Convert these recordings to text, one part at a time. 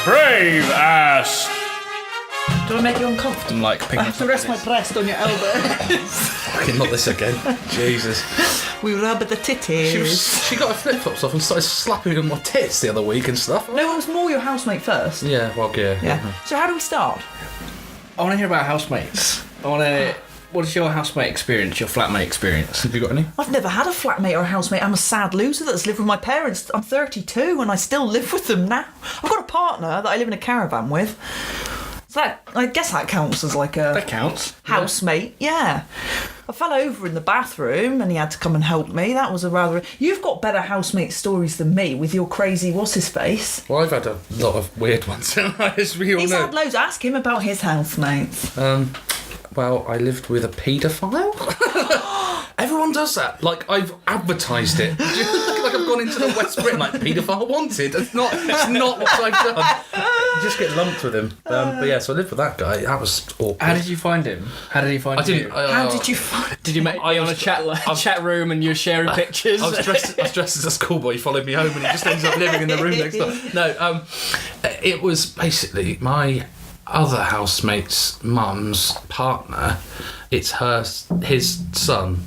Braveass. Do I make you uncomfortable? I'm like picking I have to rest my breast on your elbow. Fucking not this again. Jesus. We rub the titties. She got her flip-flops off and started slapping me on my tits the other week and stuff. No, it was more your housemate first. Yeah, well, yeah. Yeah. So how do we start? I want to hear about housemates. What is your housemate experience, your flatmate experience? Have you got any? I've never had a flatmate or a housemate. I'm a sad loser that's lived with my parents. I'm 32 and I still live with them now. I've got a partner that I live in a caravan with. So I guess that counts as like a... That counts. Housemate, yeah. I fell over in the bathroom and he had to come and help me. That was a rather... You've got better housemate stories than me with your crazy what's-his-face. Well, I've had a lot of weird ones, as we all He's know. had loads. Ask him about his housemates. Well, I lived with a paedophile. Everyone does that. Like, I've advertised it. Like I've gone into the West Britain, like, paedophile wanted. It's not what I've done. You just get lumped with him. But yeah, so I lived with that guy. That was awkward. How did you find him? How did he find you? How did you find... Did you make on a chat room and you were sharing pictures? I was dressed as a schoolboy. He followed me home and he just ended up living in the room next door. No, it was basically my other housemate's mum's partner. It's his son,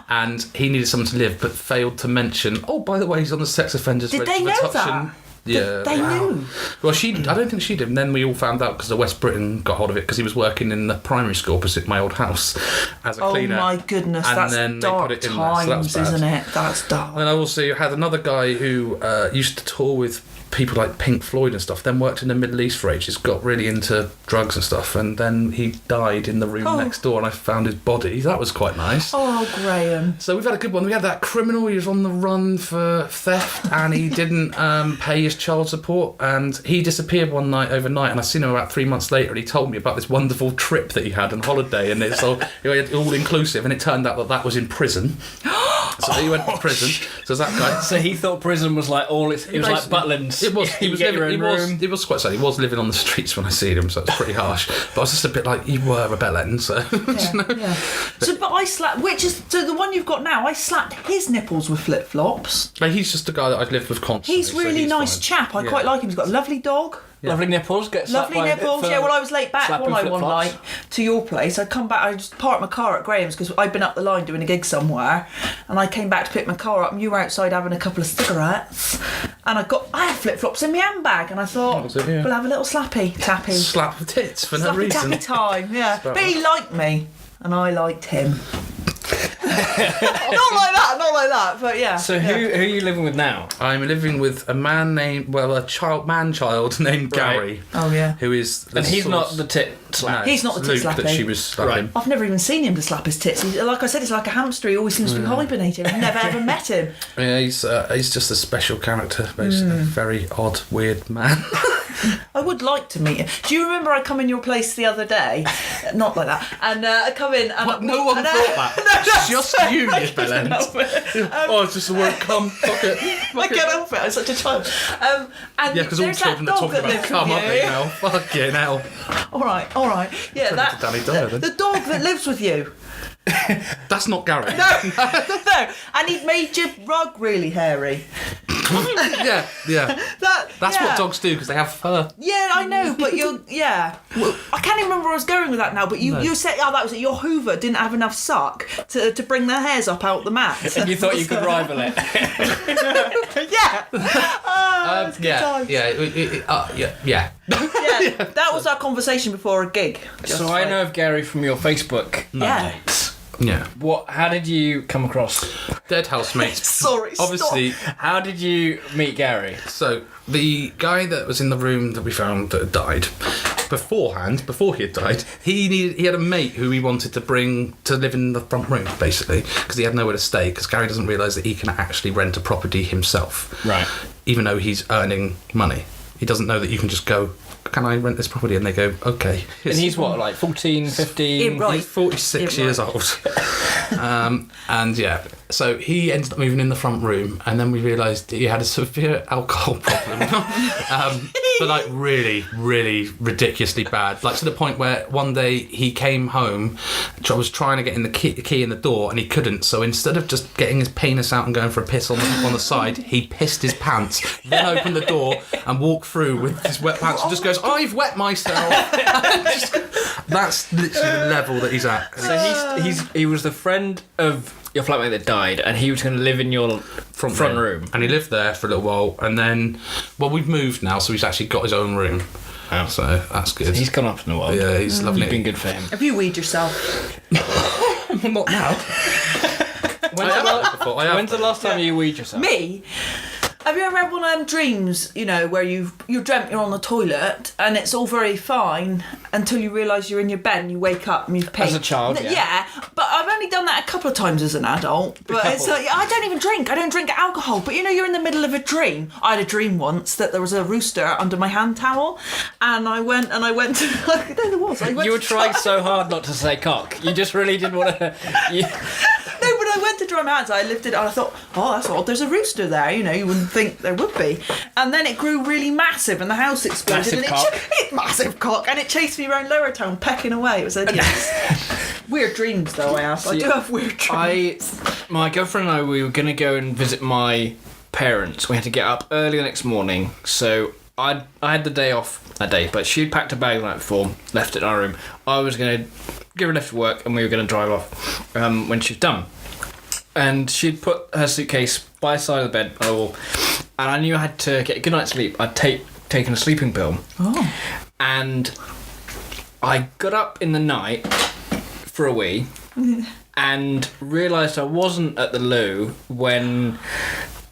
and he needed someone to live, but failed to mention. Oh, by the way, he's on the sex offenders register. Did they know that? Yeah, They knew. Well, I don't think she did. And then we all found out because the West Britain got hold of it because he was working in the primary school opposite my old house as a cleaner. Oh my goodness, and that's then dark they put it in there, so that was times, bad. isn't it? That's dark. And then I also had another guy who used to tour with people like Pink Floyd and stuff, then worked in the Middle East for ages, got really into drugs and stuff, and then he died in the room next door and I found his body. That was quite nice. Oh, Graham. So we've had a good one. We had that criminal, he was on the run for theft and he didn't pay his child support, and he disappeared one night overnight, and I seen him about 3 months later and he told me about this wonderful trip that he had on holiday, and it's all inclusive, and it turned out that was in prison. So he went to prison. So that guy. So he thought prison was like all it was like Butlins. It was. He was living. He was quite sad. He was living on the streets when I seen him, so it's pretty harsh. But I was just a bit like, you were rebelling, so. Yeah. But I slapped. So the one you've got now, I slapped his nipples with flip flops. But he's just a guy that I've lived with constantly. He's really nice fine. chap. I quite like him. He's got a lovely dog. Yeah. Lovely nipples. Lovely nipples. Yeah, well, I was late back one night to your place. I'd come back. I just parked my car at Graham's because I'd been up the line doing a gig somewhere, and I came back to pick my car up, and you were outside having a couple of cigarettes, and I had flip flops in my handbag, and I thought we'll have a little tappy. Slap the tits for no reason. Tappy time. Yeah, but he liked me, and I liked him. not like that, but yeah. So who are you living with now? I'm living with a man named, man-child named Gary. Oh yeah. Who is... And he's not the tit slap. No, he's not the tit Luke slappy. that she was slapping. Right. I've never even seen him to slap his tits. Like I said, he's like a hamster. He always seems to be hibernating. I've never ever met him. Yeah, he's just a special character, basically. Very odd, weird man. I would like to meet him. Do you remember I come in your place the other day? Not like that. And I come in and... No one thought that. Just you, Belen. It's just the word come. Fuck it. I can't help it. I'm such a child. And yeah, because all children are talking about come, aren't they now? Fucking hell. All right. Yeah, that. Danny Dyer, then. The dog that lives with you. That's not Gary. No. And he'd made your rug really hairy. yeah. That's what dogs do because they have fur. Yeah, I know, but I can't even remember where I was going with that now. But you said, that was it. Your Hoover didn't have enough suck to bring the hairs up out the mat. And you thought you could rival it. Yeah. Yeah. That was our conversation before a gig. So I know of Gary from your Facebook. Yeah. Yeah. How did you come across dead housemates? Sorry. Obviously. How did you meet Gary? So the guy that was in the room that we found that had died, before he had died, he had a mate who he wanted to bring to live in the front room, basically, because he had nowhere to stay. Because Gary doesn't realise that he can actually rent a property himself, right? Even though he's earning money, he doesn't know that you can just go, can I rent this property? And they go, okay. And he's what, like 14, 15? Right. He's 46 years old. And yeah, so he ended up moving in the front room, and then we realised he had a severe alcohol problem. but like really, really ridiculously bad. Like to the point where one day he came home, I was trying to get in the key in the door and he couldn't. So instead of just getting his penis out and going for a piss on the side, he pissed his pants, then opened the door and walked through with his wet pants and just goes, "I've wet myself." That's literally the level that he's at. So he was the friend of your flatmate that died, and he was going to live in your front room. And he lived there for a little while, and then, well, we've moved now, so he's actually got his own room. Oh. So that's good. He's gone up in the world. Yeah, he's lovely. It's been good for him. Have you weed yourself? Not now. When's the last time you weed yourself? Me? Have you ever had one of them dreams, where you're dreamt you're on the toilet and it's all very fine until you realise you're in your bed and you wake up and you've peed? As a child, yeah. Yeah, but I've only done that a couple of times as an adult. But it's like, I don't even drink. I don't drink alcohol. But you're in the middle of a dream. I had a dream once that there was a rooster under my hand towel, and I went to. There was. You were trying so hard not to say cock. You just really didn't want to. No, but I went to dry my hands. I lifted it and I thought, oh, that's odd. There's a rooster there. You wouldn't think there would be. And then it grew really massive, and the house exploded. Massive cock, and it chased me around Lower Town, pecking away. It was weird dreams, though. I do have weird dreams. My girlfriend and I, we were going to go and visit my parents. We had to get up early the next morning, so I had the day off that day, but she'd packed a bag the night before, left it in our room. I was going to give her a lift to work, and we were going to drive off when she was done. And she'd put her suitcase by the side of the bed on the wall, and I knew I had to get a good night's sleep. I'd taken a sleeping pill. Oh. And I got up in the night for a wee and realised I wasn't at the loo when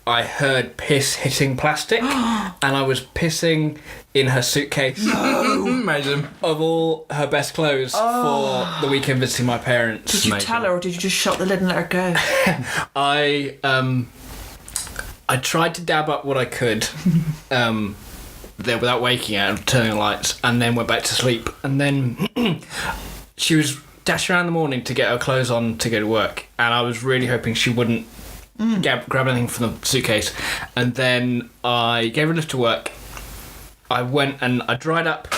I heard piss hitting plastic, and I was pissing in her suitcase. No. Amazing. Of all her best clothes for the weekend visiting my parents. Did you tell her, or did you just shut the lid and let her go? I tried to dab up what I could there without waking her and turning the lights, and then went back to sleep. And then she was dashing around in the morning to get her clothes on to go to work, and I was really hoping she wouldn't grab anything from the suitcase. And then I gave her a lift to work. I went and I dried up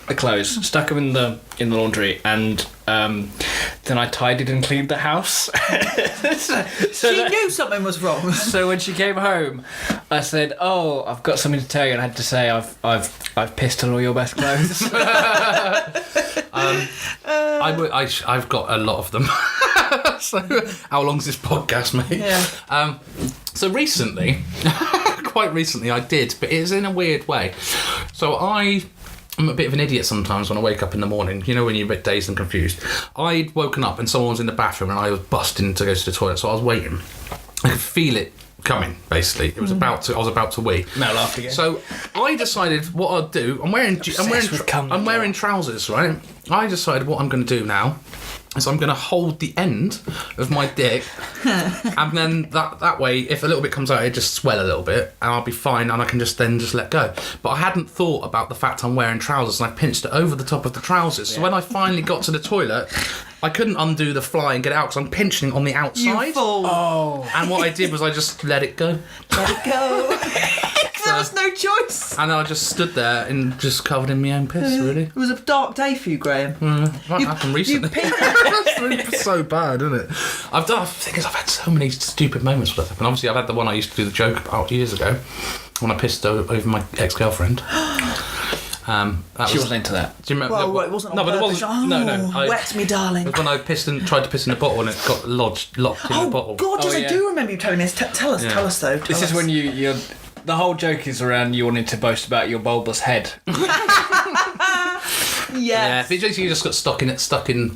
the clothes, stuck them in the laundry, and then I tidied and cleaned the house. She knew something was wrong. So when she came home, I said, "Oh, I've got something to tell you," and I had to say, "I've pissed on all your best clothes." I've got a lot of them. So how long's this podcast, mate? Yeah. So recently, quite recently, I did, but it's in a weird way. So I'm a bit of an idiot sometimes when I wake up in the morning. When you're a bit dazed and confused. I'd woken up and someone was in the bathroom and I was busting to go to the toilet, so I was waiting. I could feel it coming, basically. It was I was about to wee. Mel laughed again. So I decided what I'd do. I'm wearing trousers, right? I decided what I'm going to do now is I'm going to hold the end of my dick, and then that way, if a little bit comes out, it just swell a little bit, and I'll be fine, and I can just let go. But I hadn't thought about the fact I'm wearing trousers, and I pinched it over the top of the trousers. So when I finally got to the toilet, I couldn't undo the fly and get it out because I'm pinching on the outside. You fool. Oh. And what I did was I just let it go. Let it go. There was no choice. And I just stood there and just covered in my own piss, really. It was a dark day for you, Graham. That happened recently. It's so bad, isn't it? I've had so many stupid moments with that happen. Obviously, I've had the one I used to do the joke about years ago when I pissed over my ex-girlfriend. She wasn't into that. Do you remember? Well, it wasn't. No, but it wasn't. Oh, no. Wet me, darling. It was when I tried to piss in the bottle and it got locked in the bottle. God, yes, I do remember you telling me this. Tell us though. This is when you're. The whole joke is around you wanting to boast about your bulbous head. Yeah. But you just got stuck in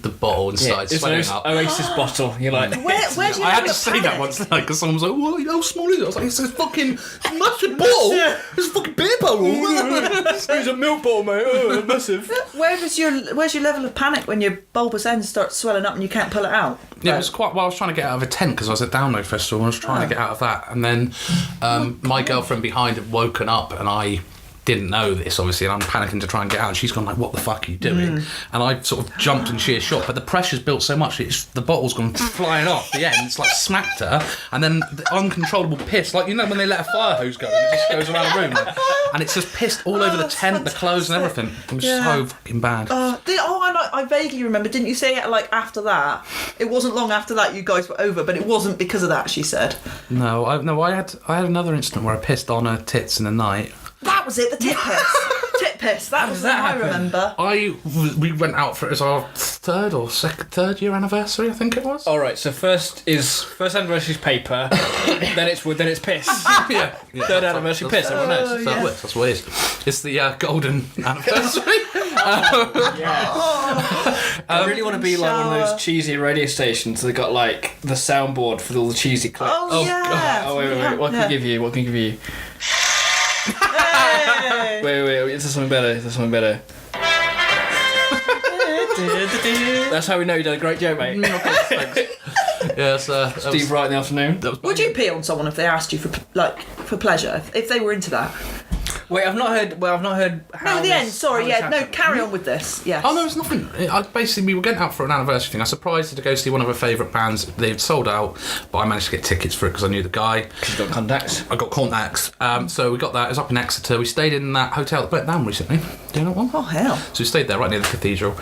the bottle and started swelling up. Oasis bottle. You're like, where's your I had level to of say panic? that once, because someone was like, "Well, how small is it?" I was like, "It's a fucking massive bottle. It's a fucking beer bottle." It's a milk bottle, mate. Oh, massive. Where's your level of panic when your bulbous end starts swelling up and you can't pull it out? Yeah, it was quite. Well, I was trying to get out of a tent because I was at Download Festival and I was trying to get out of that, and then my girlfriend behind had woken up and I didn't know this, obviously, and I'm panicking to try and get out, and she's gone like, "What the fuck are you doing?" And I sort of jumped in sheer shock, but the pressure's built so much the bottle's gone flying off the end. It's like smacked her, and then the uncontrollable piss, like when they let a fire hose go and it just goes around the room, and it's just pissed all over the tent, the clothes and everything. It was so fucking bad. I vaguely remember. Didn't you say like after that? It wasn't long after that you guys were over, but it wasn't because of that. She said. No, I had another incident where I pissed on her tits in the night. That was it. The tit piss. Tit piss. That was what I remember. We went out for it as our third year anniversary, I think it was. All right. So first anniversary's paper, then it's piss. Yeah. Third anniversary piss. Everyone knows. That's what it is. It's the golden anniversary. I really want to be like one of those cheesy radio stations that got like the soundboard for all the cheesy clips. Oh yeah. Oh wait. What can I give you? Hey. Wait. Is there something better? That's how we know you did a great joke, mate. Yes, Steve Wright in the afternoon. Would you pee on someone if they asked you for pleasure? If they were into that? Wait, I've not heard. How No, the end. Sorry, how this yeah. No, happened. carry on with this. Yeah. Oh no, it's nothing. We were getting out for an anniversary thing. I surprised her to go see one of her favourite bands. They'd sold out, but I managed to get tickets for it because I knew the guy. You've got contacts. I got contacts. So we got that. It was up in Exeter. We stayed in that hotel that burnt down recently. Do you know that one? Oh hell. So we stayed there right near the cathedral.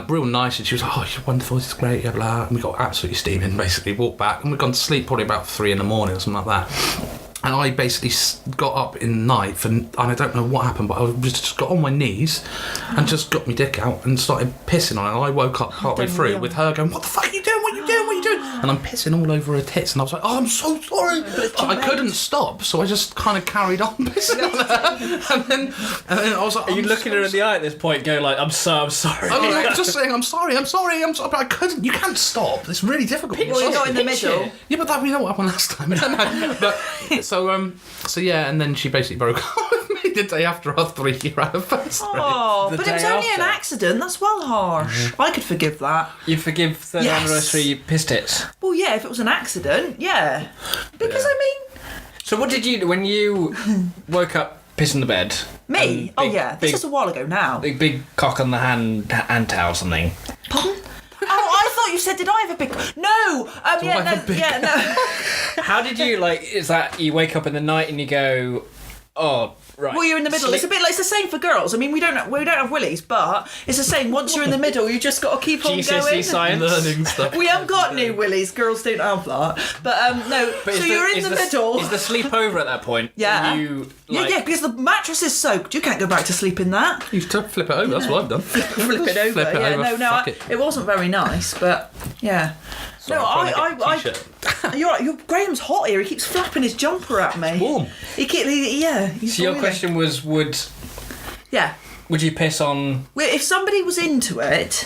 Real nice. And she was like, "Oh, you're wonderful. This is great." Blah, blah. And we got absolutely steaming. Basically, walked back and we'd gone to sleep probably about 3 a.m. or something like that. And I basically got up in the night and I don't know what happened, but I just got on my knees and just got my dick out and started pissing on it. And I woke up partway through with her going, "What the fuck are you doing? What are you doing? What are you doing?" And I'm pissing all over her tits. And I was like, "Oh, I'm so sorry." But I couldn't stop, so I just kind of carried on pissing on her. And then I was like, Are you looking her in the eye at this point, going like, I'm sorry. I was just saying, I'm sorry. But I couldn't. You can't stop. It's really difficult. Well, you're not in the middle. Yeah, but we know what happened last time. But so yeah, and then she basically broke up with me the day after our 3-year anniversary. Oh, The but it was day only an after. accident. That's well harsh. I could forgive that. You forgive third Yes. anniversary piss tits. Well, yeah, if it was an accident, yeah. Because I mean, So what did you do when you woke up pissing the bed? me. And This was a while ago now. big cock on the hand towel or something. Pardon? Oh, I thought you said, did I have a big? No. I have a big- No. How did you is that you wake up in the night and you go, oh right. Well, you're in the middle. It's a bit like it's the same for girls. I mean, we don't have willies, but it's the same. Once you're in the middle, you just got to keep on GCSE going. science. Learning stuff. We haven't got new willies. Girls don't have that. But no. But so is you're in is the middle. Is the sleep over at that point? Yeah. You yeah, because the mattress is soaked. You can't go back to sleep in that. You flip it over. That's what I've done. Flip it over. Flip it yeah, over, no, fuck it wasn't very nice, but yeah. Sorry, No, I'm trying to get a I t-shirt. you're right. Graham's hot here. He keeps flapping his jumper at me. Warm. He's So your boiling. question was, Yeah. would you piss on? Well, if somebody was into it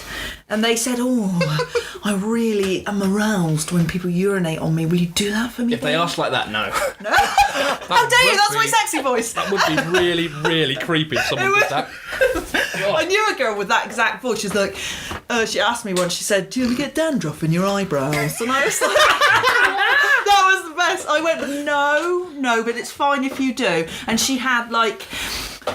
and they said, "Oh, I really am aroused when people urinate on me. Will you do that for me?" If they babe?" asked like that, no. How dare you? That's my sexy voice. That would be really, really creepy if someone did that. I knew a girl with that exact voice. She's like, she asked me once. She said, "Do you ever get dandruff in your eyebrows?" And I was like, that was the best. I went, no, but it's fine if you do. And she had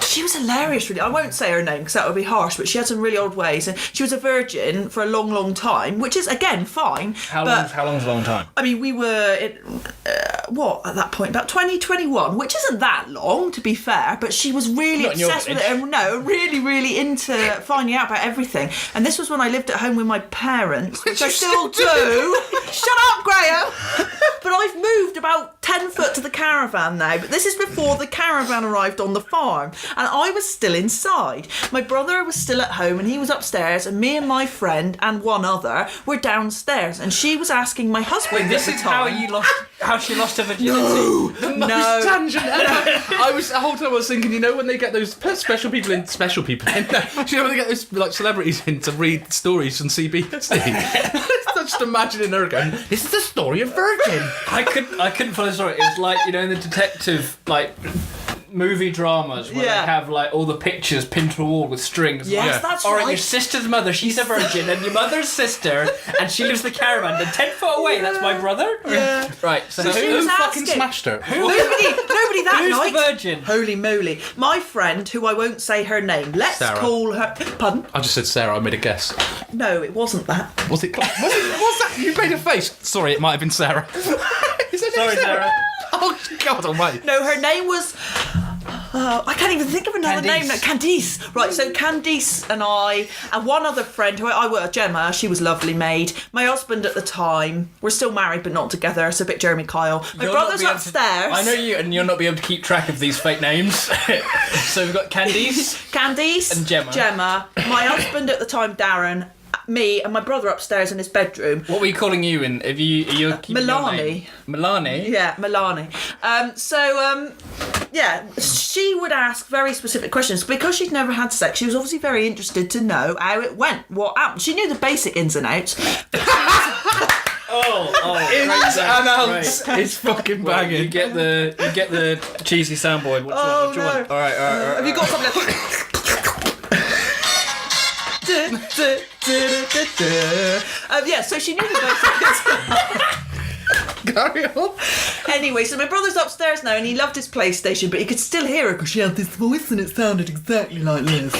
she was hilarious, really. I won't say her name because that would be harsh, but she had some really odd ways. And she was a virgin for a long, long time, which is, again, fine. How long's a long time? I mean, we were, at that point? About 2021, which isn't that long, to be fair, but she was really Not in your obsessed with it. And, really, really into finding out about everything. And this was when I lived at home with my parents, which I still do. Shut up, Graham! But I've moved about 10 foot to the caravan now, but this is before the caravan arrived on the farm. And I was still inside. My brother was still at home and he was upstairs, and me and my friend and one other were downstairs, and she was asking my husband This at is the time. how she lost her virginity. The most tangent ever. The whole time I was thinking, when they get those special people in, when they get those celebrities in to read stories on CBC. Just imagining her going, "This is the story of Virgin." I couldn't follow the story. It was like, in the detective movie dramas where Yeah. they have all the pictures pinned to a wall with strings. Yes, that's Or right. your sister's mother, she's a virgin, and your mother's sister, and she lives in the caravan, and 10 foot away, that's my brother? Yeah. Right, so So she Who was fucking asking- smashed her? Nobody that who's night. the virgin? Holy moly. My friend, who I won't say her name, let's Sarah. call her... Pardon? I just said Sarah. I made a guess. No, it wasn't that. Was it? Was that? You made a face. Sorry, it might have been Sarah. Is her name Sorry, Sarah. Oh God Almighty. No, her name was... I can't even think of another name. Candice. Right, so Candice and I, and one other friend who I worked, Gemma, she was lovely maid. My husband at the time, we're still married but not together. It's a bit Jeremy Kyle. My brother's upstairs. I know you, and you'll not be able to keep track of these fake names. So we've got Candice, and Gemma. My husband at the time, Darren. Me and my brother upstairs in his bedroom. What were you calling you in? You're Milani. Milani? Yeah, Milani. She would ask very specific questions. Because she'd never had sex, she was obviously very interested to know how it went, what happened. She knew the basic ins and outs. Ins and outs. It's fucking banging. Well, you get the cheesy soundboard. What do you want? All right. Have you got something? So she knew the basics. Carry on. Anyway, so my brother's upstairs now and he loved his PlayStation, but he could still hear her because she had this voice and it sounded exactly like this.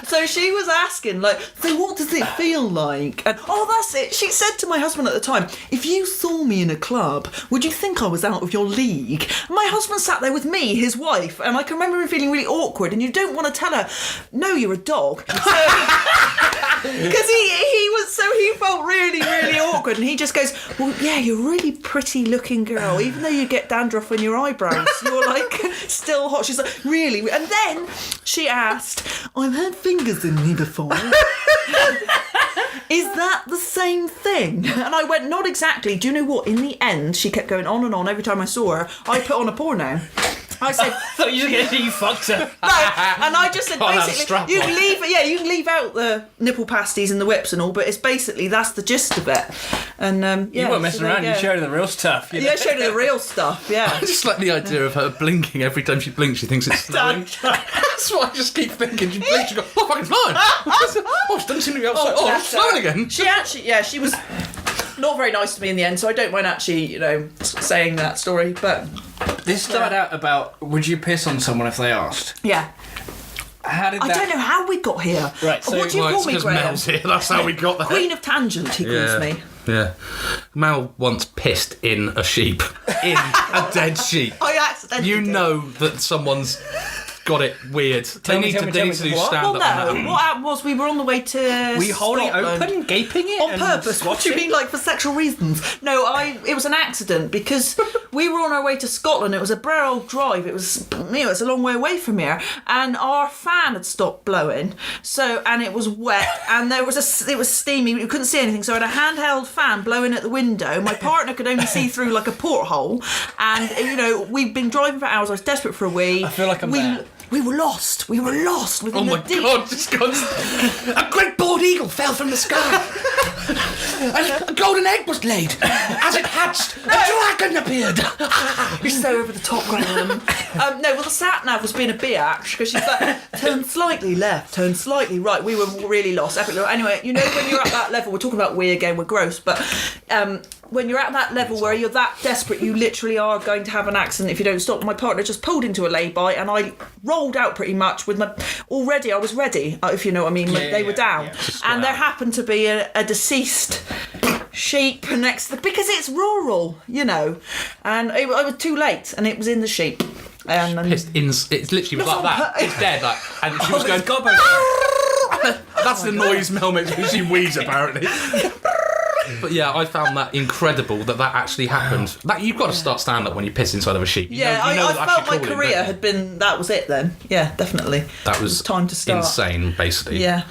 So she was asking, like, so what does it feel like? And, that's it. She said to my husband at the time, if you saw me in a club, would you think I was out of your league? And my husband sat there with me, his wife, and I can remember him feeling really awkward, and you don't want to tell her, no, you're a dog. Because he felt really, really awkward, and he just goes, well, yeah, you're a really pretty looking girl, even though you get dandruff in your eyebrows, you're like still hot. She's like, really? And then she asked, I've had fingers in me before. Is that the same thing? And I went, not exactly. Do you know what? In the end, she kept going on and on. Every time I saw her, I put on a porno. I said, I thought you were going to say you fucked her. No, and I just said basically, you can leave out the nipple pasties and the whips and all, but it's basically that's the gist of it. And you weren't messing around. You showed her the real stuff. Yeah, showed her the real stuff. Yeah. I just like the idea of her blinking every time she blinks. She thinks it's snowing. That's what I just keep thinking. She blinks. She goes, oh, fucking flying. She doesn't seem to be outside. It's snowing again. She actually, she was not very nice to me in the end, so I don't mind actually, saying that story, but. This started out about, would you piss on someone if they asked? Yeah. How did I don't know how we got here. Right, so what do you call me, Graham? Mel's here. That's how we got there. Queen of Tangent, he calls me. Yeah. Mel once pissed in a sheep. In a dead sheep. I accidentally You did. know that someone's got it weird. They need to do stand Well, up. no. What happened was we were on the way to Were you holding it Scotland. open, gaping it? On purpose. What do you mean, like, for sexual reasons? No, it was an accident because we were on our way to Scotland. It was a bare old drive. It was, it's a long way away from here. And our fan had stopped blowing. And it was wet. And it was steamy. We couldn't see anything. So I had a handheld fan blowing at the window. My partner could only see through, like, a porthole. And, we'd been driving for hours. I was desperate for a wee. I feel like I'm there. We were lost. Within Oh my the deep. God! A great bald eagle fell from the sky. A golden egg was laid. As it hatched, a dragon appeared. You're so over the top, Graham. The sat nav was being a biatch because she's like, turn slightly left, turn slightly right. We were really lost. Anyway, when you're at that level, we're talking about we again, we're gross, but when you're at that level where you're that desperate, you literally are going to have an accident if you don't stop. My partner just pulled into a lay-by and I rolled out pretty much with I was ready, if you know what I mean. They were down. Yeah. And there happened to be a deceased sheep next to because it's rural, and I was too late and it was in the sheep. And It's literally like that. It's dead. And she was going, that's the noise Mel makes when she wheezes, apparently. But yeah, I found that incredible that actually happened. You've got to start stand-up when you piss inside of a sheep. I felt my career had been, that was it then. Yeah, definitely. That was time to start. Insane, basically. Yeah.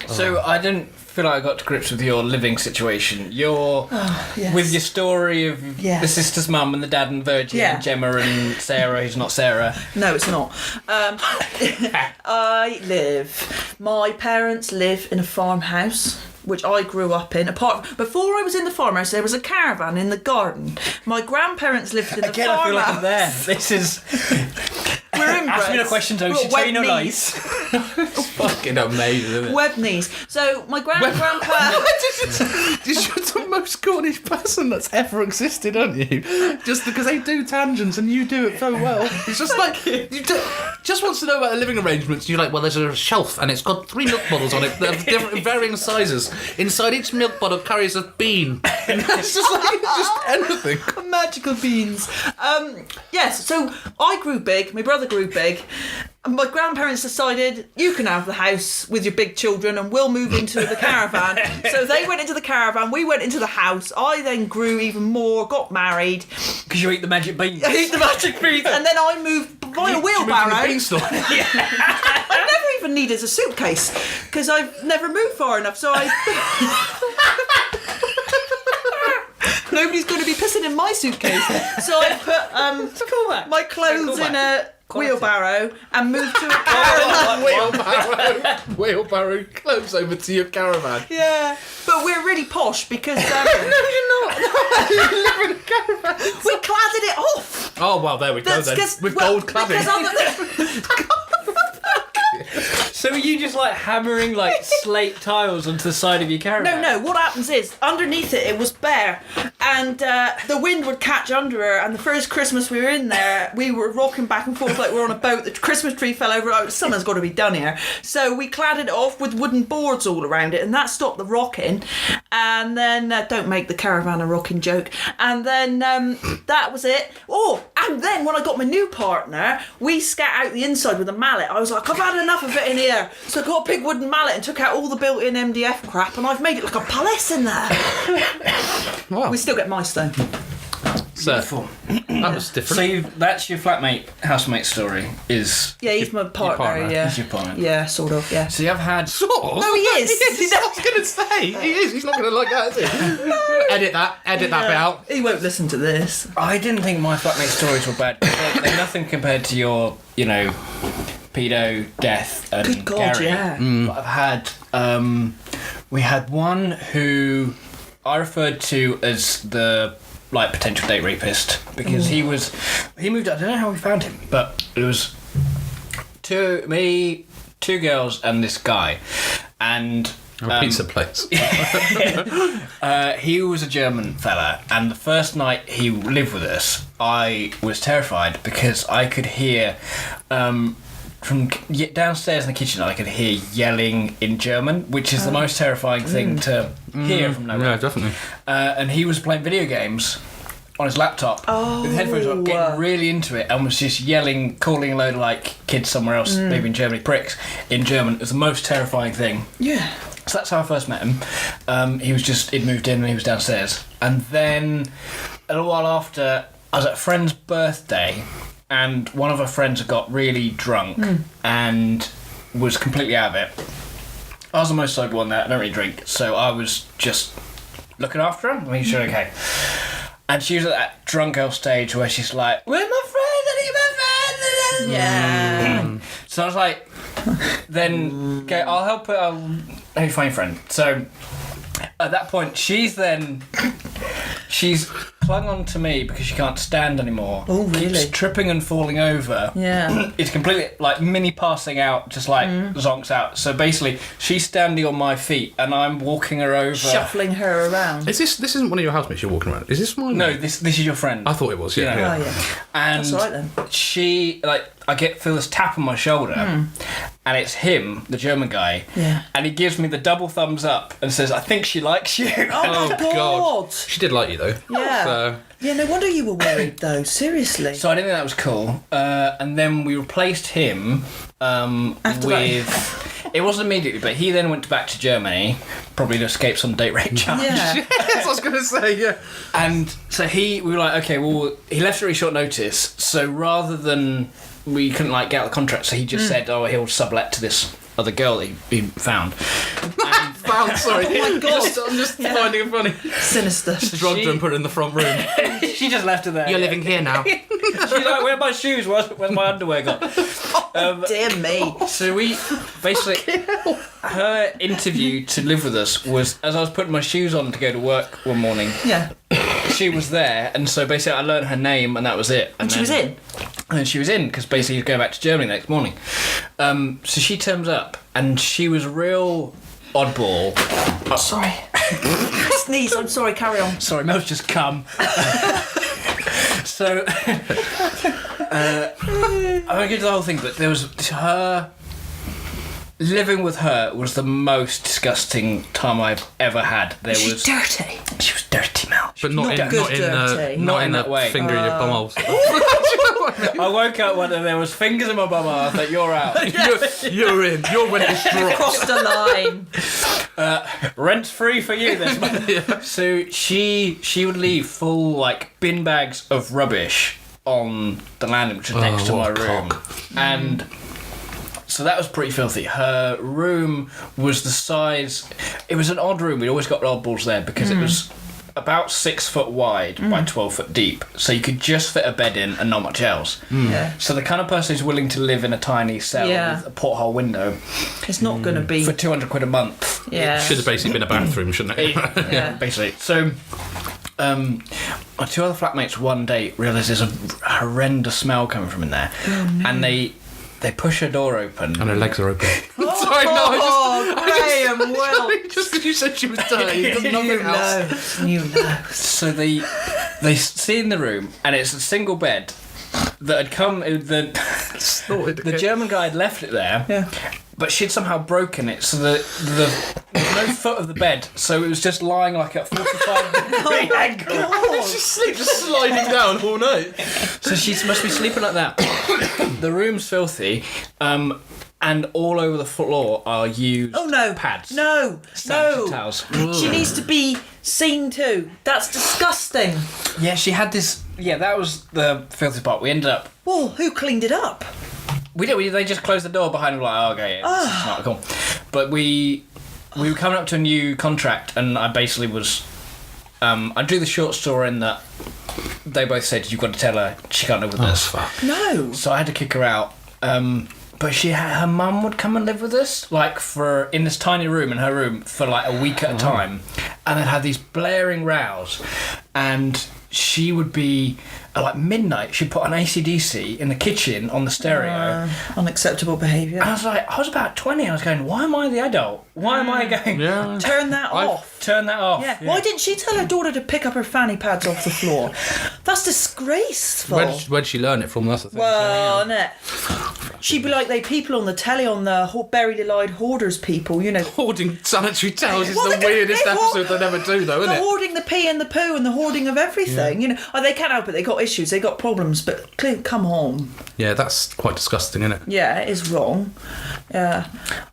So I didn't feel like I got to grips with your living situation. With your story of the sister's mum and the dad and Virgin and Gemma and Sarah, who's not Sarah. No, it's not. My parents live in a farmhouse, which I grew up in. Before I was in the farmhouse, there was a caravan in the garden. My grandparents lived in the farmhouse. I feel like I'm there. This is... We're inbred. Ask me no questions, though. She tell you no lies. Fucking amazing, isn't it? Web knees. So my grandparents. You're the most Cornish person that's ever existed, aren't you? Just because they do tangents and you do it so well. It's just like just wants to know about the living arrangements. You're like, well, there's a shelf and it's got 3 milk bottles on it, that have different varying sizes. Inside each milk bottle carries a bean. It's just anything. Magical beans. Yes, so I grew big, my brother grew big, and my grandparents decided, you can have the house with your big children and we'll move into the caravan. So they went into the caravan, we went into the house. I then grew even more, got married. Because you eat the magic beans. I ate the magic beans, and then I moved by a wheelbarrow. I never even needed a suitcase because I've never moved far enough, so I... Nobody's going to be pissing in my suitcase. So I put my clothes in a wheelbarrow and moved to a caravan. Wheelbarrow clothes over to your caravan. Yeah, but we're really posh because... No, you're not. You live in a caravan. We cladded it off. Oh, well, there we go then. With gold cladding. So are you just like hammering like slate tiles onto the side of your caravan? No. What happens is underneath it was bare, and the wind would catch under her. And the first Christmas we were in there, we were rocking back and forth like we're on a boat. The Christmas tree fell over. Oh, something's got to be done here. So we cladded it off with wooden boards all around it, and that stopped the rocking. And then don't make the caravan a rocking joke. And then that was it. Oh, and then when I got my new partner, we scat out the inside with a mallet. I was like, I've had enough of it in here. So I got a big wooden mallet and took out all the built-in MDF crap, and I've made it like a palace in there. Wow. We still get mice though. So, that was different. So that's your flatmate, housemate story. Is Yeah, he's my partner. Yeah, He's your partner. yeah, sort of. Yeah. So I've had Sort of. No, he is. I was going to say, he is. He's not going to like that, is he? Edit that bit out. He won't listen to this. I didn't think my flatmate stories were bad. They're nothing compared to your, pedo, death, and Good God, Gary. yeah. But I've had, we had one who I referred to as the potential date rapist because he moved. I don't know how we found him, but it was two girls, and this guy, and. A pizza place. He was a German fella, and the first night he lived with us, I was terrified because I could hear from downstairs in the kitchen. I could hear yelling in German, which is the most terrifying thing to hear from nowhere. Yeah, definitely. And he was playing video games on his laptop with headphones on, getting really into it, and was just yelling, calling a load of kids somewhere else, maybe in Germany, pricks in German. It was the most terrifying thing. Yeah. So that's how I first met him. He'd moved in and he was downstairs. And then a little while after, I was at a friend's birthday, and one of our friends had got really drunk and was completely out of it. I was the most sober one there. I don't really drink, so I was just looking after him, making sure okay. And she was at that drunk girl stage where she's like, "Where's my friend? I need my friend." Yeah. So I was like, then, okay, I'll help her. I'll help you find your friend. So at that point, she's clung on to me because she can't stand anymore. Oh, really? Keeps tripping and falling over. Yeah. It's completely mini passing out, just zonks out. So basically, she's standing on my feet and I'm walking her over. Shuffling her around. This isn't one of your housemates you're walking around. Is this mine? No, this is your friend. I thought it was, yeah. Yeah. Oh, yeah. And That's all right then. she, I feel this tap on my shoulder, and it's him, the German guy, and he gives me the double thumbs up and says, "I think she likes you." Oh, my God. She did like you, though. Yeah. So, Yeah, no wonder you were worried though. Seriously. So I didn't think that was cool. And then we replaced him After with... It wasn't immediately, but he then went back to Germany, probably to escape some date rape charge. Yeah. yes, I was going to say, yeah. And so we were like, okay, well, he left at really short notice, so rather than... We couldn't get out of the contract, so he just said, he'll sublet to this other girl that he found. And Sorry. Oh my God. I'm just finding it funny. Sinister. Drugged her and put her in the front room. she just left her there. You're living here now. She's like, where are my shoes? Where's my underwear gone? Dear me. So we basically... Her interview to live with us was as I was putting my shoes on to go to work one morning. Yeah. She was there, and so basically I learned her name, and that was it. And she was in? And she was in, because basically he was going back to Germany the next morning. So she turns up, and she was a real oddball. Sorry. Sneeze, I'm sorry, carry on. Sorry, Mel's just come. So, I won't get to the whole thing, but there was her... Living with her was the most disgusting time I've ever had. She's dirty. She was dirty, Mel. But not in that way. Finger in your bumholes. I woke up one and there was fingers in my bum. I thought, you're out. You're in. You're when it's dropped. Crossed the line. Rent's free for you this month. Yeah. So she would leave full like bin bags of rubbish on the landing, which is next to my room, and. So that was pretty filthy. Her room was the size... It was an odd room. We'd always got oddballs there because it was about 6 foot wide by 12 foot deep. So you could just fit a bed in and not much else. Yeah. So the kind of person who's willing to live in a tiny cell with a porthole window... It's not going to be... For £200 a month. Yeah. It should have basically been a bathroom, shouldn't it? Yeah, basically. So... my two other flatmates one day realised there's a horrendous smell coming from in there. And they push her door open. And her legs are open. Sorry, no, Graham, well... Just because you said she was dirty, it does nothing else. You know. So they see in the room, and it's a single bed that had come... The German guy had left it there. Yeah. But she'd somehow broken it, so there was no foot of the bed, so it was just lying like at 45-degree angle. She's just sliding down all night. So she must be sleeping like that. The room's filthy, and all over the floor are used pads. No. Sanitary towels. She needs to be seen too. That's disgusting. Yeah, she had this... Yeah, that was the filthy part. We ended up... Well, who cleaned it up? They just closed the door behind him like, oh, okay, yeah, this is not cool. But we were coming up to a new contract, and I basically was... I drew the short story in that they both said, you've got to tell her she can't live with us. Fuck. No. So I had to kick her out. But her mum would come and live with us, like in this tiny room in her room for like a week at a time, and they'd have these blaring rows, and she would be at like midnight. She'd put on AC/DC in the kitchen on the stereo. Unacceptable behaviour. And I was about 20. I was going, why am I the adult? Why am I going? Yeah. Turn that off. Turn that off. Yeah. Why didn't she tell her daughter to pick up her fanny pads off the floor? That's disgraceful. Where'd she learn it from? That's the thing. Well, innit? She'd be like they people on the telly on the buried alive hoarders people, you know. Hoarding sanitary towels is Well, the weirdest they episode they'd ever do, though, isn't The it? hoarding the pee and the poo and the hoarding of everything, you know. Oh, they can't help it. They got issues. They got problems. But come on. Yeah, that's quite disgusting, isn't it? Yeah, it is wrong. Yeah.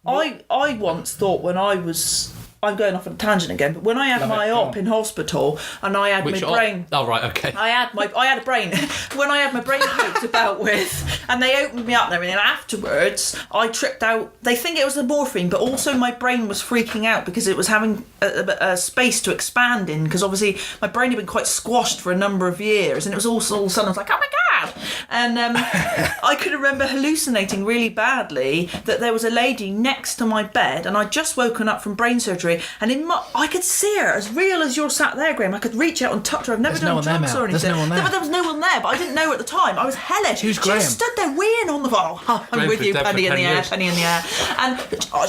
I once thought when I was... I'm going off on a tangent again, but when I had my op in hospital and I had my brain... Oh, right, okay. I had a brain. When I had my brain poked about with, and they opened me up and everything, and afterwards I tripped out. They think it was the morphine, but also my brain was freaking out because it was having a space to expand in, because obviously my brain had been quite squashed for a number of years, and it was all of a sudden I was like, oh my God! And I could remember hallucinating really badly that there was a lady next to my bed, and I'd just woken up from brain surgery, and I could see her as real as you're sat there, Graham. I could reach out and touch her. I've never done drugs or anything. There's no one there. There was no one there, but I didn't know at the time. I was hellish. Who's She Graham? just stood there weighing on the floor. Oh, I'm with you, penny in the air, penny in the air. And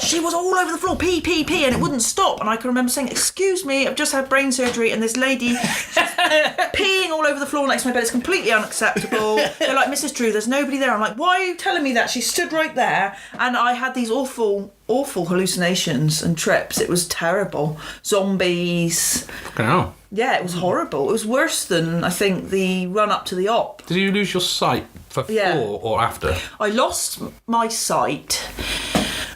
she was all over the floor, pee, pee, pee, and it wouldn't stop. And I can remember saying, excuse me, I've just had brain surgery, and this lady peeing all over the floor next to my bed. It's completely unacceptable. They're like, Mrs. Drew, there's nobody there. I'm like, why are you telling me that? She stood right there, and I had these awful hallucinations and trips. It was terrible. Zombies. Fucking hell. Yeah, it was horrible. It was worse than, I think, the run up to the op. Did you lose your sight before or after? I lost my sight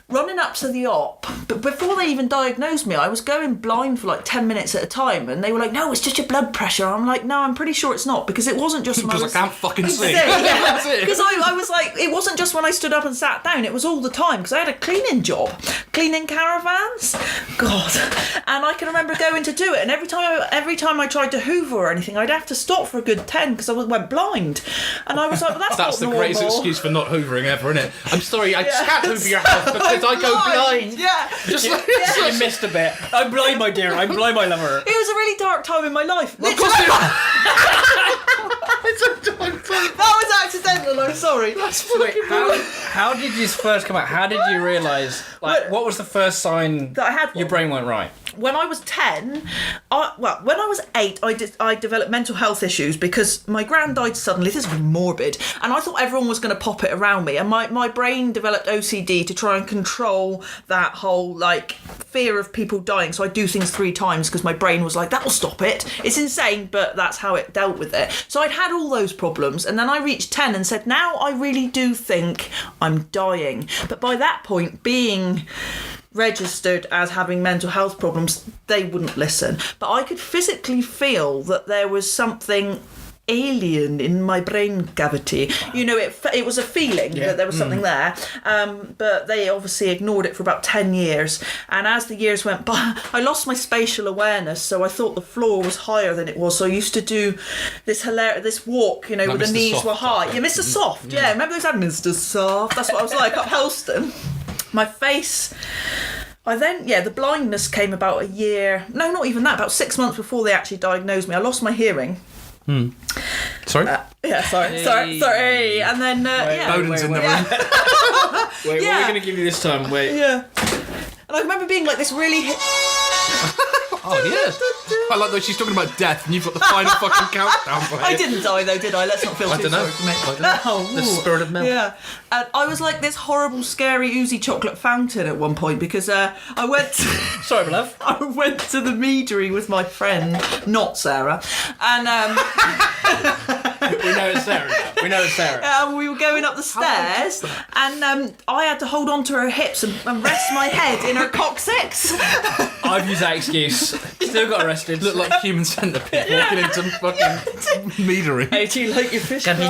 running up to the op, but before they even diagnosed me, I was going blind for like 10 minutes at a time, and they were like, no, it's just your blood pressure. I'm like, no, I'm pretty sure it's not, because it wasn't just when because I can't fucking see. That's it. Because I was like, it wasn't just when I stood up and sat down, it was all the time, because I had a cleaning job, cleaning caravans. God. And I can remember going to do it, and every time I tried to hoover or anything, I'd have to stop for a good 10 because I went blind. And I was like, well, that's not the normal. greatest excuse for not hoovering ever, isn't it? I'm sorry, I just can't hoover your house because I go blind. Yeah. Just like, You missed a bit. I'm blind, my dear. I'm blind, my lover. It was a really dark time in my life. Of course That was accidental, I'm Sorry. Wait, how did this first come out? How did you realise? What was the first sign that I had your brain went right? When I was 10, when I was 8, I developed mental health issues because my gran died suddenly. This is really morbid. And I thought everyone was going to pop it around me. And my brain developed OCD to try and control that whole, fear of people dying. So I do things 3 times because my brain was like, that'll stop it. It's insane, but that's how it dealt with it. So I'd had all those problems. And then I reached 10 and said, now I really do think I'm dying. But by that point, being registered as having mental health problems, they wouldn't listen. But I could physically feel that there was something alien in my brain cavity. It was a feeling that there was something there. But they obviously ignored it for about 10 years. And as the years went by, I lost my spatial awareness. So I thought the floor was higher than it was. So I used to do this walk, where the Mr. knees Soft were high. Yeah, Mr. Soft. Yeah, remember those had Mr. Soft? That's what I was like up Helston. My face. The blindness came about a year. No, not even that. About 6 months before they actually diagnosed me. I lost my hearing. Sorry? Sorry. And then, Bowden's in the room. Wait, what are we going to give you this time? Wait. Yeah. And I remember being like this really... Oh, yeah. I like that she's talking about death and you've got the final fucking countdown for it. I didn't die though, did I? Let's not feel too sorry for me. I don't know. The spirit of milk. Yeah. And I was like this horrible, scary, oozy chocolate fountain at one point because I went... Sorry, my love. I went to the meadery with my friend, not Sarah, and... We know it's Sarah now. We know it's Sarah. And we were going up the stairs, and I had to hold on to her hips and rest my head in her coccyx. I've used that excuse. Still got arrested. Look like human centipede walking into fucking meadery. Hey, do you like your fish fries?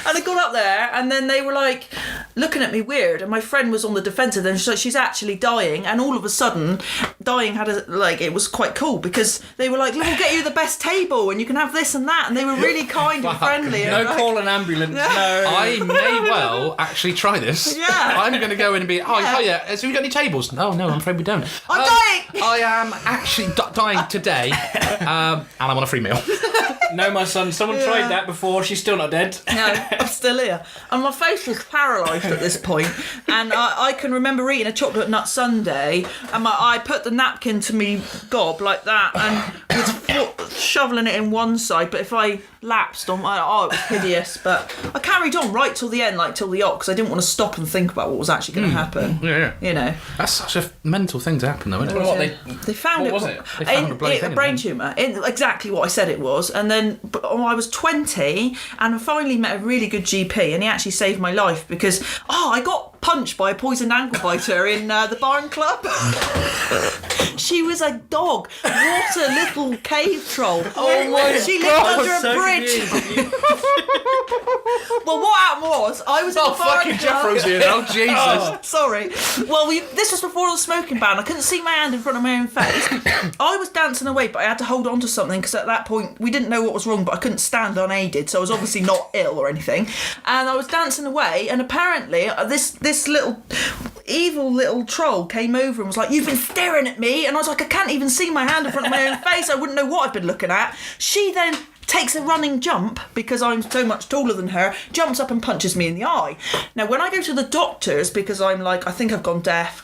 And I got up there, and then they were like looking at me weird, and my friend was on the defensive. And she's actually dying, and all of a sudden, dying had it was quite cool because they were like, "Look, we'll get you the best table, and you can have this and that," and they were really kind and friendly. No call an ambulance. Yeah. No. I may well actually try this. Yeah. I'm going to go in and be, yeah. So we got any tables? No, I'm afraid we don't. I'm dying. I am actually dying today, and I'm on a free meal. No, my son. Someone tried that before. She's still not dead. No, I'm still here. And my face was paralysed at this point. And I can remember eating a chocolate nut sundae, and I put the napkin to me gob like that and was shoveling it in one side. But if I lapsed on it was hideous. But I carried on right till the end, till the because I didn't want to stop and think about what was actually going to happen. Yeah. That's such a mental thing to happen, though, isn't it? They found what was it? They found a bloody thing. A brain tumour. Exactly what I said it was. And then I was 20 and I finally met a really good GP, and he actually saved my life because I got punched by a poisoned ankle biter in the barn club. She was a dog. What a little cave troll. Oh my She God, lived under a bridge. Well, what happened was I was in the barn fucking club. Jeffro's here now. Jesus. Sorry. Well, this was before the smoking ban. I couldn't see my hand in front of my own face. I was dancing away, but I had to hold on to something because at that point we didn't know what was wrong, but I couldn't stand unaided, so I was obviously not ill or anything. And I was dancing away, and apparently this little evil little troll came over and was like, "You've been staring at me," and I was like, "I can't even see my hand in front of my own face. I wouldn't know what I've been looking at." She then takes a running jump because I'm so much taller than her, jumps up and punches me in the eye. Now, when I go to the doctors, because I'm like, I think I've gone deaf,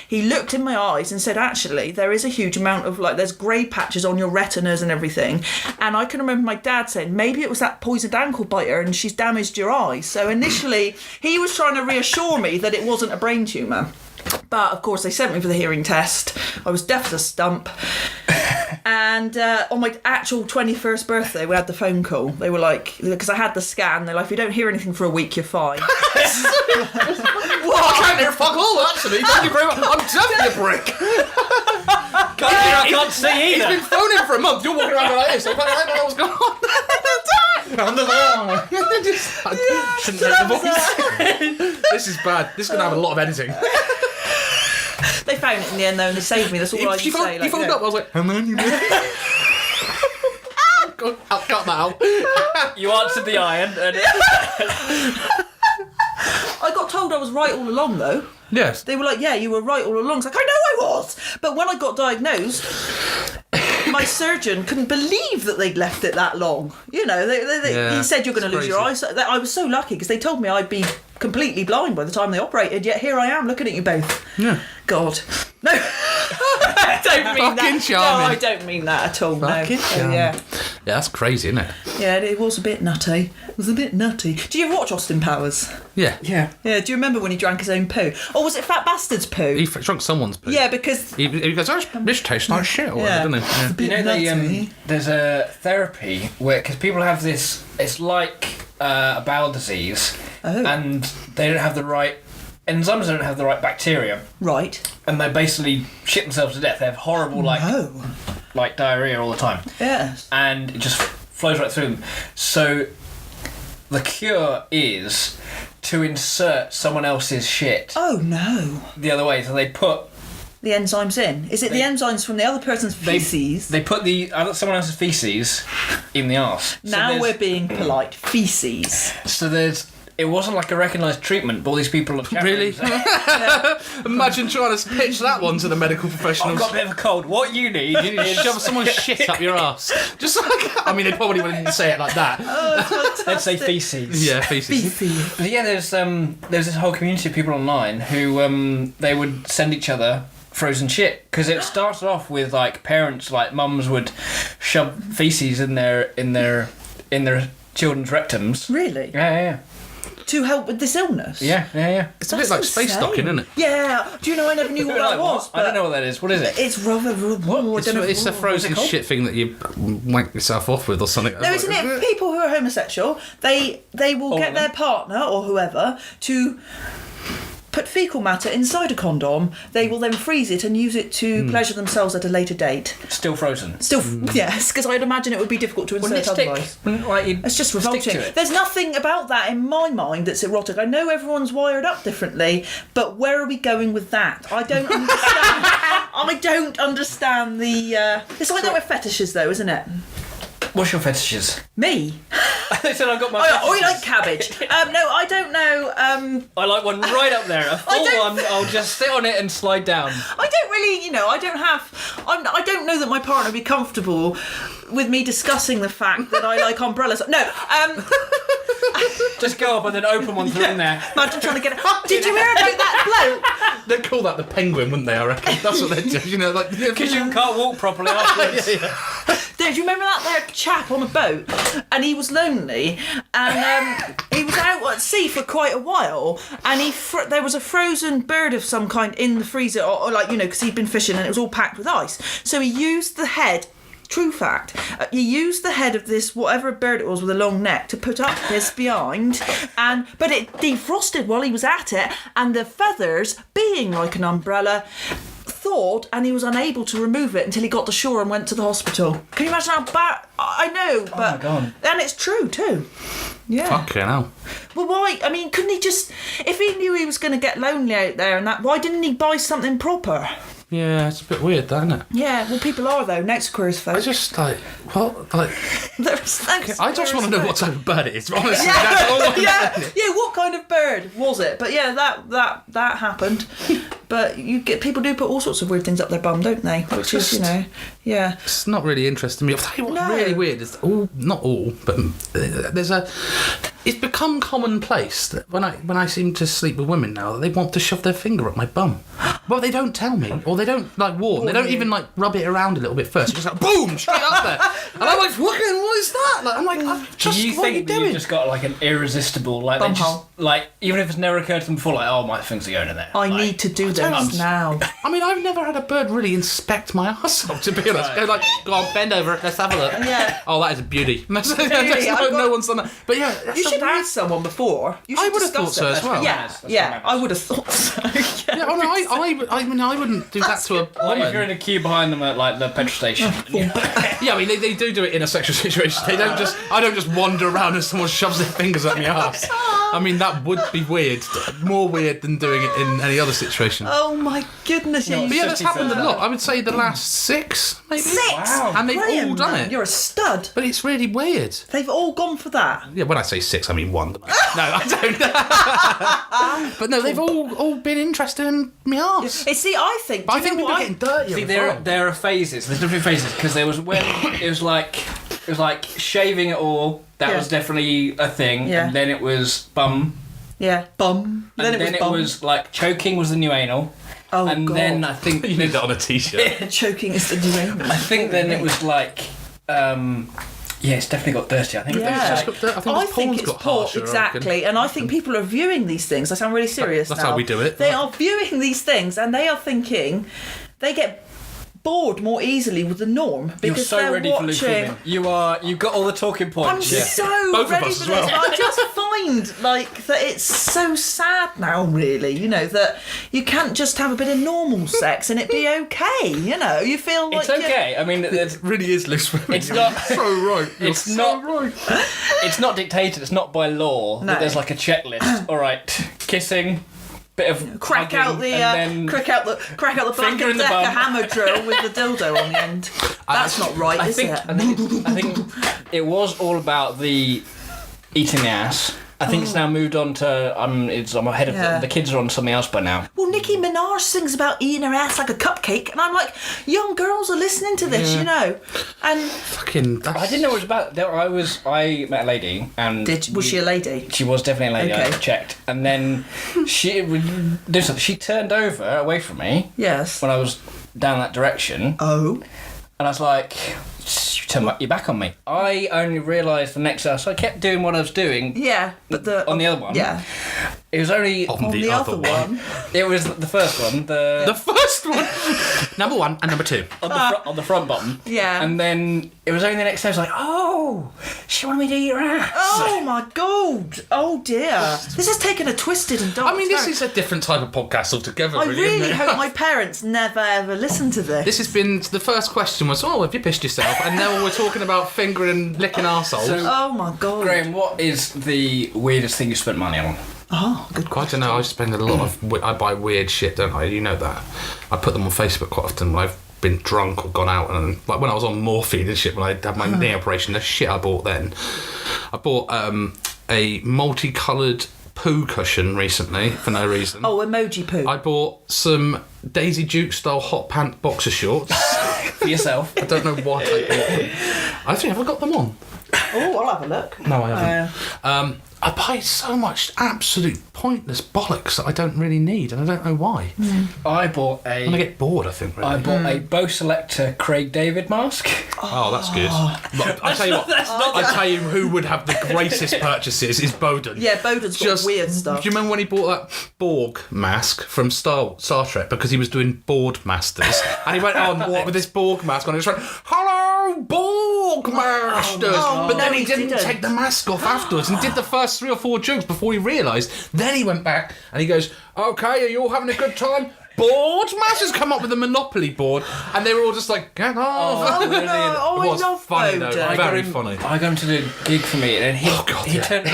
he looked in my eyes and said, actually, there is a huge amount of there's grey patches on your retinas and everything. And I can remember my dad saying, maybe it was that poisoned ankle biter and she's damaged your eyes. So initially, he was trying to reassure me that it wasn't a brain tumour. But, of course, they sent me for the hearing test. I was deaf as a stump. And on my actual 21st birthday, we had the phone call. They were like, because I had the scan, they're like, if you don't hear anything for a week, you're fine. I can't hear fuck all, actually. Thank you very much. I'm definitely a brick. I can't see either. He's been phoning for a month. You're walking around like this. I don't know what's going on. I shouldn't make the voice. This is bad. This is going to have a lot of editing. They found it in the end, though, and they saved me. That's all I can say. You phoned up. I was like, "How many?" I'll cut that out. You answered the iron. And I got told I was right all along, though. Yes. They were like, yeah, you were right all along. It's like, I know I was. But when I got diagnosed, my surgeon couldn't believe that they'd left it that long. You know, he said you're going to lose your eyes. I was so lucky because they told me I'd be completely blind by the time they operated, yet here I am looking at you both. Yeah. God. No. I don't mean Fucking that. charming. No, I don't mean that at all. Fucking no. charming. Yeah. Yeah, that's crazy, isn't it? Yeah, it was a bit nutty. It was a bit nutty. Do you ever watch Austin Powers? Yeah. Yeah. Yeah, do you remember when he drank his own poo? Or was it Fat Bastard's poo? He drunk someone's poo. Yeah, because... He goes, oh, this tastes like shit, or whatever, doesn't it? Yeah. It's a bit You know, nutty. there's a therapy where, because people have this, it's like a bowel disease, and they don't have the right enzymes, don't have the right bacteria, Right. and they basically shit themselves to death. They have horrible like diarrhea all the time, Yes. and it just flows right through them. So the cure is to insert someone else's shit Oh, no. the other way. So they put The enzymes in. Is it the enzymes from the other person's feces? They put someone else's feces in the arse. Now we're being polite. Feces. So it wasn't like a recognised treatment, but all these people have Really? Imagine trying to pitch that one to the medical professionals. I've got a bit of a cold. What you need You need to shove someone's shit up your ass. Just like, I mean, they probably wouldn't say it like that. let's say feces. Yeah, feces. Feces. But yeah, there's this whole community of people online who they would send each other frozen shit, because it started off with like parents, like mums would shove feces in their children's rectums. Really? Yeah. To help with this illness? Yeah. It's a bit like space docking, isn't it? Yeah. Do you know, I never knew what that was. I don't know what that is. What is it? It's rather... It's a frozen shit thing that you wank yourself off with or something. No, isn't it? People who are homosexual, they will get their partner or whoever to put fecal matter inside a condom. They will then freeze it and use it to pleasure themselves at a later date. Still frozen. Still, yes, because I'd imagine it would be difficult to insert otherwise. It's just revolting. There's nothing about that in my mind that's erotic. I know everyone's wired up differently, but where are we going with that? I don't understand. I don't understand the... It's like that with fetishes, though, isn't it? What's your fetishes? Me? They said I've got my I fetishes. like cabbage. No, I don't know. I like one right up there. A full one. I'll just sit on it and slide down. I don't really, I don't have... I don't know that my partner would be comfortable with me discussing the fact that I like umbrellas. No, Just go up and then open one through in there. imagine trying to get it. Did you hear about that bloke? They'd call that the penguin, wouldn't they, I reckon? That's what they'd do, like... Because you can't walk properly afterwards. Do you remember that there chap on a boat, and he was lonely, and he was out at sea for quite a while, and there was a frozen bird of some kind in the freezer, or because he'd been fishing and it was all packed with ice. So he used the head. True fact. He used the head of this whatever bird it was with a long neck to put up his behind, but it defrosted while he was at it, and the feathers, being like an umbrella, thawed, and he was unable to remove it until he got to shore and went to the hospital. Can you imagine how bad? I know, but my God. And it's true too. Yeah. Fucking hell. Well, why? I mean, couldn't he just? If he knew he was going to get lonely out there and that, why didn't he buy something proper? Yeah, it's a bit weird, that, isn't it? Yeah, well, people are though. Next careers, folks. I just I just want to know what type of bird it is. Honestly, that's all I'm saying. Yeah. What kind of bird was it? But yeah, that happened. But people do put all sorts of weird things up their bum, don't they? Which is, yeah. It's not really interesting me. I'll tell you what's really weird is not all, but it's become commonplace that when I seem to sleep with women now, that they want to shove their finger up my bum. Well, they don't tell me, or they don't warn. They don't even rub it around a little bit first. It's just like boom, straight up there, and I'm like, what is that? Like, I'm like, Do you think that you've just got like an irresistible even if it's never occurred to them before, like, oh, my things are going in there. I need to do this now. I mean, I've never had a bird really inspect my arsehole, to be honest. Go go on, bend over, let's have a look. Yeah. Oh, that is a beauty. No one's done that. But yeah, You should ask someone before. I would have thought so as well. Yeah, I would have thought so. Yeah, I wouldn't do that to a Like woman. if you're in a queue behind them at like the petrol station. Yeah, I mean they do it in a sexual situation. I don't just wander around and someone shoves their fingers at my arse. I mean, that would be weird. More weird than doing it in any other situation. Oh my goodness! No, But yeah, that's happened a 50%. lot. I would say the last 6, maybe. 6. Wow. And they've Graham, all done man, it. You're a stud. But it's really weird. They've all gone for that. Yeah, when I say 6, I mean 1. No, I don't. But no, they've all been interested in me arse. See, I think. But I do think you know people are what getting dirtier. See, as there well. there are phases. There's different phases because there was when it was like shaving it all. That Yeah. was definitely a thing. Yeah. And then it was bum. Yeah, bum. And then bum. it was like choking was the new anal. Oh and God. then I think You need that on a t-shirt. Choking is the new aim. I think then it was like yeah, it's definitely got dirty. I think Yeah. it's just like, I think it's porn, harsher, I reckon. exactly, and I think people are viewing these things. I sound really serious That's now. how we do it. They are viewing these things, and they are thinking they get bored more easily with the norm you're because so they're ready for Luke watching. Filming. You've got all the talking I'm points. so Both of ready us for as this. well. But I just find like that it's so sad now, really. You know that you can't just have a bit of normal sex and it be okay. You know, you feel like It's okay. I mean, It really is loose women. It's not- so right. You're it's so not- right. it's not dictated. It's not by law No. that there's like a checklist. All right, kissing, bit of crack hugging, out the and then crack out the Black Finger and in the Decker bum. hammer drill with the dildo on the end. That's not right, I is think, it? I think it was all about the eating the ass. I think it's now moved on to I'm ahead of Yeah. the kids are on something else by now. Well, Nicki Minaj sings about eating her ass like a cupcake, and I'm like, young girls are listening to this, you know. And Fucking. That's... I didn't know it was about. I met a lady and was she a lady? She was definitely a lady. I Okay. checked, and then she turned over away from me Yes. when I was down that direction, Oh. and I was like, "You turned your back on me." I only realised the next hour, so I kept doing what I was doing. Yeah, but the On the other one? Yeah. It was only On the other one. It was the first one. The first one. Number 1 and number 2. On the front bottom. Yeah. And then it was only the next day I was like, oh, she wanted me to eat her ass. Oh my god! Oh dear! This has taken a twisted and dark I mean, this turn. is a different type of podcast altogether. I really, really isn't it? hope my parents never ever listen to this. This has been the first question was, oh, have you pissed yourself? And now we're talking about fingering, licking arseholes. So- Oh my god! Graham, what is the weirdest thing you spent money on? Oh, good I question. don't know. I spend a lot of. I buy weird shit, don't I? You know that. I put them on Facebook quite often when I've been drunk or gone out, and like when I was on morphine and shit when I had my knee operation. The shit I bought then. I bought a multicoloured poo cushion recently for no reason. Oh, emoji poo. I bought some Daisy Duke style hot pant boxer shorts. For yourself? I don't know what I bought them. I think have I got them on? Oh, I'll have a look. No, I haven't. I buy so much absolute pointless bollocks that I don't really need, and I don't know why. I bought And I get bored, I think, really. I bought a Bo Selector Craig David mask. Oh, that's good. Look, I tell you what, I tell you who would have the greatest purchases is Bowden. Yeah, Bowden's got weird stuff. Do you remember when he bought that Borg mask from Star Trek because he was doing Board Masters, and he went on with this Borg mask on, and he was like, "Hello, Borg Masters," but then no, he he didn't didn't. take the mask off afterwards, and did the first 3 or 4 jokes before he realised. Then he went back and he goes, "Okay, are you all having a good time?" Board Masters come up with a Monopoly board, and they were all just like, "Get off!" Oh no! Oh, It I was love funny, Bowden. though. Very funny. I got him to do a gig for me, and he God, he yeah. turned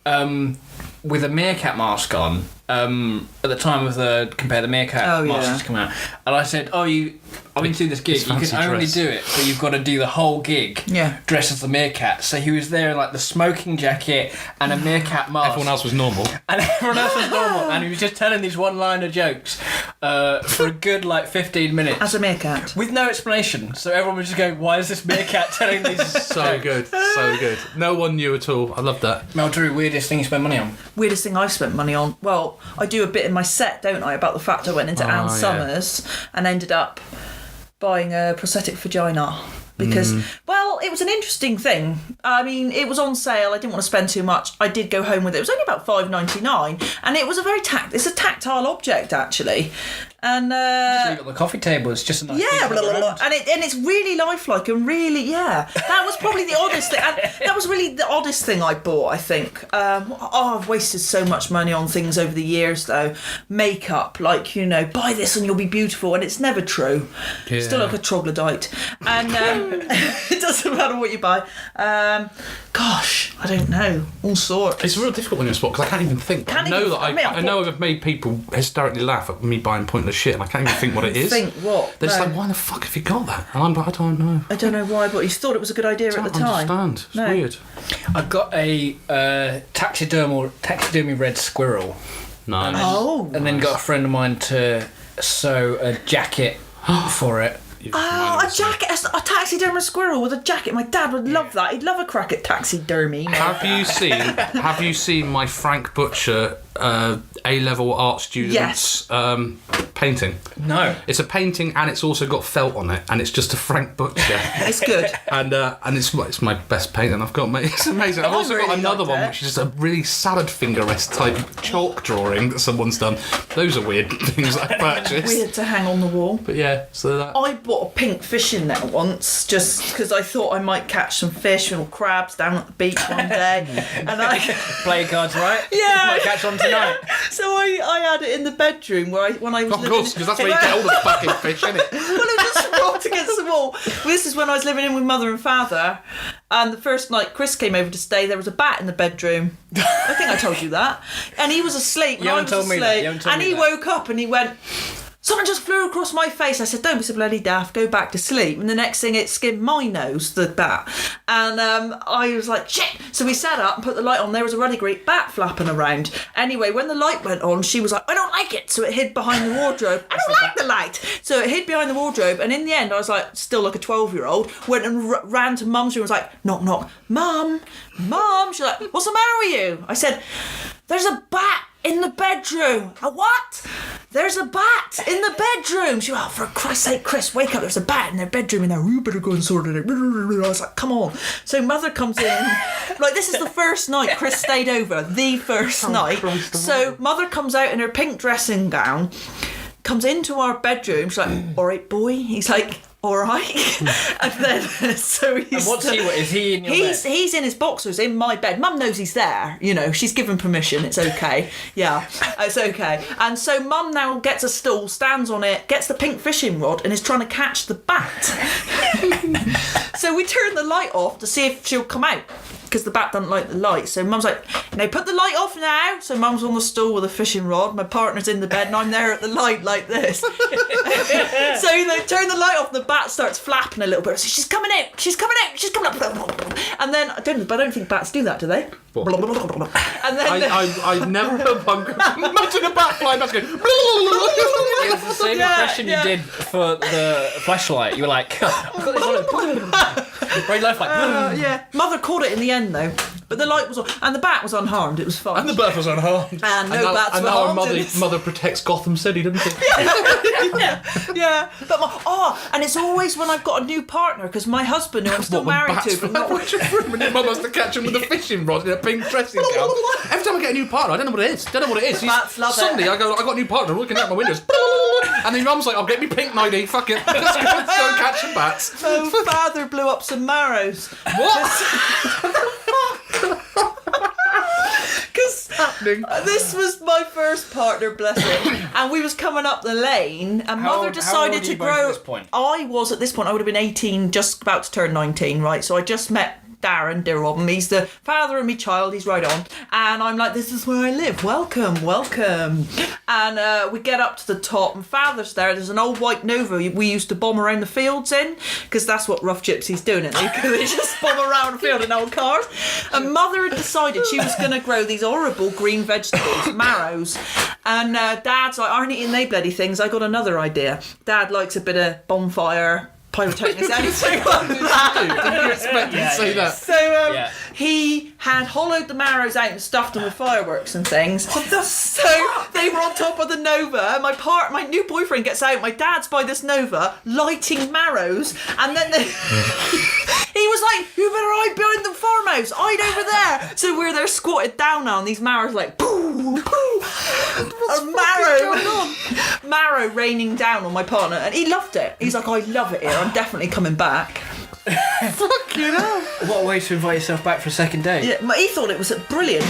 something with a meerkat mask on. At the time of the Compare the Meerkat Oh, yeah. mask come out, and I said, "Oh, I'm going to do this gig. It's You can fancy only dress. do it, but you've got to do the whole gig. Yeah. Dressed as the meerkat." So he was there in like the smoking jacket and a meerkat mask. Everyone else was normal. And everyone else was normal, and he was just telling these one-liner jokes for a good like 15 minutes As a meerkat. with no explanation. So everyone was just going, "Why is this meerkat telling these?" So good, so good. No one knew at all. I love that. Mel Drew, weirdest thing you spend money on? Weirdest thing I've spent money on. Well, I do a bit in my set, don't I, about the fact I went into Anne yeah. Summers and ended up buying a prosthetic vagina. Because, well, it was an interesting thing. I mean, it was on sale. I didn't want to spend too much. I did go home with it. It was only about $5.99, and it was a very it's a tactile object actually, and So you got the coffee table. It's just a nice. yeah, thing to blah, have blah, blah. around. And it's really lifelike and really, yeah. That was probably the oddest thing. And that was really the oddest thing I bought, I think. I've wasted so much money on things over the years, though. Makeup, like, you know, buy this and you'll be beautiful, and it's never true. Yeah. Still like a troglodyte. And it doesn't matter what you buy. God, Gosh, I don't know. All sorts. It's real difficult when you're a spot because I can't even think. I know I've made people hysterically laugh at me buying pointless shit, and I can't even think what it is. Think what? They're just like, why the fuck have you got that? And I'm like, I don't know. I don't know why, but you thought it was a good idea at the time. I understand. It's weird. I got a taxidermy red squirrel. Nice. And then got a friend of mine to sew a jacket for it. A jacket, a taxidermy squirrel with a jacket. My dad would love that. He'd love a crack at taxidermy. Have you seen my Frank Butcher A-level art student's painting? No. It's a painting and it's also got felt on it, and it's just a Frank Butcher. It's good. And it's my best painting I've got, mate. It's amazing. I've also got another one which is just a really salad finger-esque type chalk drawing that someone's done. Those are weird things I purchased. Weird to hang on the wall. But yeah, so that... I bought a pink fishing net once just because I thought I might catch some fish or crabs down at the beach one day. And I... Play cards, right? Yeah. Might catch on tonight. So I had it in the bedroom when I was Of course, because that's where you get all the fucking fish, isn't it? Well, it just rocked against the wall. This is when I was living in with mother and father, and the first night Chris came over to stay, there was a bat in the bedroom. I think I told you that. And he was asleep. You haven't told me that. And he woke up and he went, something just flew across my face. I said, don't be so bloody daft, go back to sleep. And the next thing, it skinned my nose, the bat. And I was like, shit. So we sat up and put the light on. There was a really great bat flapping around. Anyway, when the light went on, she was like, I don't like it. So it hid behind the wardrobe. I don't like the light. So it hid behind the wardrobe. And in the end, I was like, still like a 12-year-old, went and ran to mum's room and was like, knock, knock. Mum. She's like, what's the matter with you? I said, there's a bat in the bedroom. A what? There's a bat in the bedroom. She went, oh, for Christ's sake, Chris, wake up. There's a bat in their bedroom in there. You better go and sort it out. I was like, come on. So mother comes in. Like, this is the first night Chris stayed over. The first night. So mother comes out in her pink dressing gown, comes into our bedroom. She's like, all right, boy. He's like, all right. And then, so he's... And is he in your bed? He's in his boxers in my bed. Mum knows he's there. You know, she's given permission. It's okay. Yeah, it's okay. And so Mum now gets a stool, stands on it, gets the pink fishing rod and is trying to catch the bat. So we turn the light off to see if she'll come out, because the bat doesn't like the light. So Mum's like, no, put the light off now. So Mum's on the stool with a fishing rod. My partner's in the bed and I'm there at the light like this. So they turn the light off and the bat starts flapping a little bit. So she's coming out. And then, I don't think bats do that, do they? What? And then I've never heard one go, imagine a bat flying back going... It was the same impression you did for the flashlight. You were like, I've got this on. Very low flight. yeah. Mother caught it in the end though. But the light was on, and the bat was unharmed. It was fine. And the bat was unharmed. And no bats were harmed. And now our mother protects Gotham City, doesn't she? yeah. But and it's always when I've got a new partner, because my husband, who I'm still married to, but not... And your mum has to catch him with a fishing rod in a pink dressing gown. Every time I get a new partner, I don't know what it is. Bats love Suddenly it. I got a new partner looking out my windows. And then mum's like, I'll get me pink nightie, fuck it. Let's go and catch some bats. So father blew up some marrows. What? Because this was my first partner, bless him, and we was coming up the lane, and mother decided to grow. At this point? I was at this point. I would have been 18, just about to turn 19, right? So I just met Darren, dear Robin. He's the father of my child. He's right on, and I'm like, this is where I live. Welcome. And we get up to the top, and father's there. There's an old white Nova we used to bomb around the fields in, because that's what rough gypsies do, isn't it? They just bomb around the field in old cars. And mother had decided she was going to grow these horrible green vegetables, marrows. And dad's like, aren't eating they bloody things. I got another idea. Dad likes a bit of bonfire, pyrotechnics, anything like that. Didn't you expect me to say that? So he had hollowed the marrows out and stuffed them with fireworks and things. So they were on top of the Nova. My new boyfriend gets out. My dad's by this Nova lighting marrows, and then he was like, "You better hide behind the farmhouse. Hide over there." So we're there squatted down now, and these marrows like boo, boo, marrow raining down on my partner, and he loved it. He's like, "I love it here. I'm definitely coming back." Fucking hell. What a way to invite yourself back for a second date. Yeah, he thought it was brilliant.